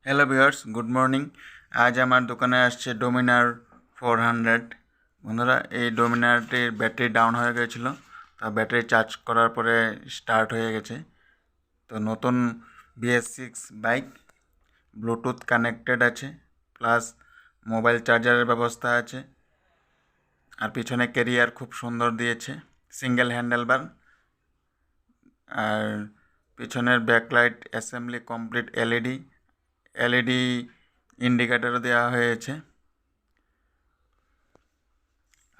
Hello viewers, good morning. আজ আমার দোকানে আসছে ডোমিনার 400। বন্ধুরা, এই ডোমিনারটির ব্যাটারি ডাউন হয়ে গেছিল, তা ব্যাটারি চার্জ করার পরে স্টার্ট হয়ে গেছে। তো নতুন BS6 বাইক, ব্লুটুথ কানেক্টেড আছে, প্লাস মোবাইল চার্জারের ব্যবস্থা আছে। আর পিছনে ক্যারিয়ার খুব সুন্দর দিয়েছে, সিঙ্গেল হ্যান্ডেলবার। আর পিছনের backlight assembly complete LED indicator দেওয়া হয়েছে।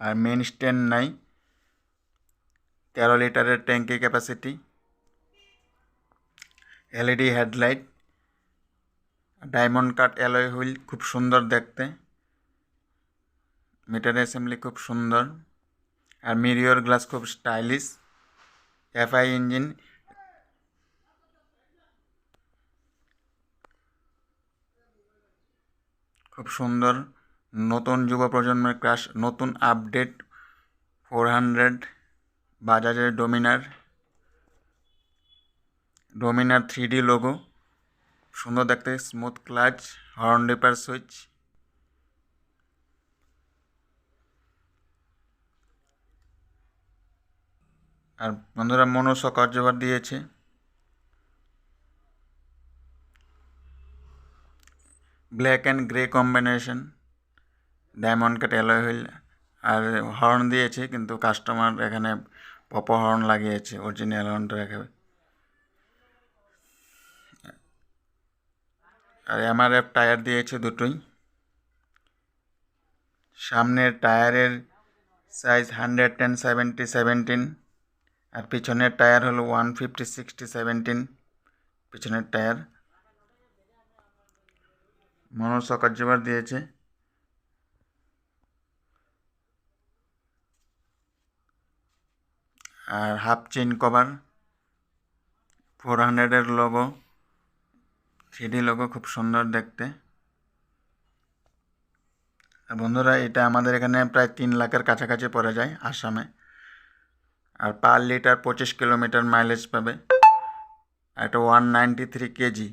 আর মেন স্ট্যান্ড নাই, 13 লিটারের ট্যাঙ্কি capacity, LED headlight, diamond cut alloy wheel খুব সুন্দর দেখতে, মিটার অ্যাসেম্বলি খুব সুন্দর, আর মিরিয়র গ্লাস খুব স্টাইলিশ, এফআই ইঞ্জিন। খুব সুন্দর, নতুন যুব প্রজন্মের ক্রাশ, নতুন আপডেট 400 বাজাজের ডোমিনার 3D লোগো, সুন্দর দেখতে, smooth clutch, horn dipper switch. আর বন্ধুরা, মনোস কার্যকর দিয়েছে। Black and grey combination, diamond cut alloy wheel. আর হর্ন দিয়েছে, কিন্তু কাস্টমার এখানে পপো হর্ন লাগিয়েছে, অরিজিনাল হর্নটা রেখে। আর MRF টায়ার দিয়েছে দুটোই। সামনের টায়ারের সাইজ 110/70/17, আর পিছনের টায়ার হলো 150/60/17 পিছনের টায়ার। মনোসকার্যবার দিয়েছে। আর হাফ চেইন কভার, 400-এর লোগো, 3D লোগো, খুব সুন্দর দেখতে। আর বন্ধুরা, এটা আমাদের এখানে প্রায় 3 লাখের কাছাকাছি পড়ে যায় আসামে। আর পার লিটার 25 কিলোমিটার মাইলেজ পাবে। আর এটা 193 কেজি।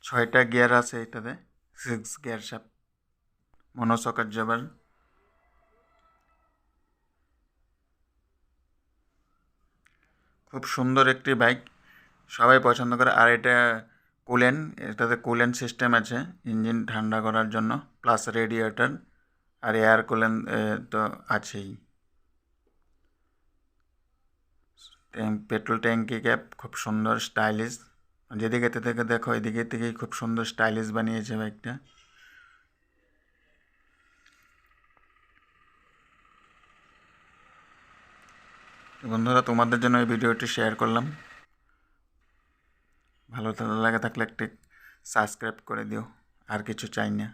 6টা গিয়ার আছে এটাতে, 6 গিয়ার শাফট, মনোসকার্যবার। খুব সুন্দর একটি বাইক, সবাই পছন্দ করে। আর এটাতে কুলেন্ট সিস্টেম আছে ইঞ্জিন ঠান্ডা করার জন্য, প্লাস রেডিয়েটর, আর এয়ার কুলেন্ট তো আছেই। পেট্রোল ট্যাঙ্কি ক্যাপ খুব সুন্দর স্টাইলিশ, যেদিকে থেকে দেখো এদিকে থেকেই খুব সুন্দর স্টাইলিশ বানিয়েছে বাইকটা। বন্ধুরা, তোমাদের জন্য এই ভিডিওটি শেয়ার করলাম। ভালো লাগে থাকলে একটি সাবস্ক্রাইব করে দিও, আর কিছু চাই না।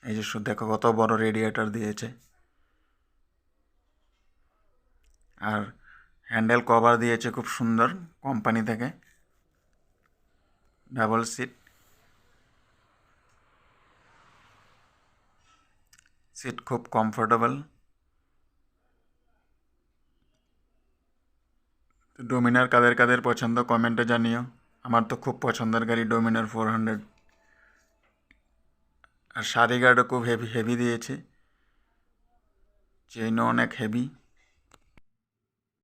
এই যে শুধু দেখো কত বড় রেডিয়েটর দিয়েছে। আর হ্যান্ডেল কভার দিয়েছে খুব সুন্দর কোম্পানি থেকে, ডাবল সিট খুব কমফোর্টেবল। ডোমিনার কাদের কাদের পছন্দ কমেন্টে জানিও। আমার তো খুব পছন্দের গাড়ি ডোমিনার 400। আর সারি গার্ডও খুব হেভি দিয়েছে, চেইনও অনেক হেভি।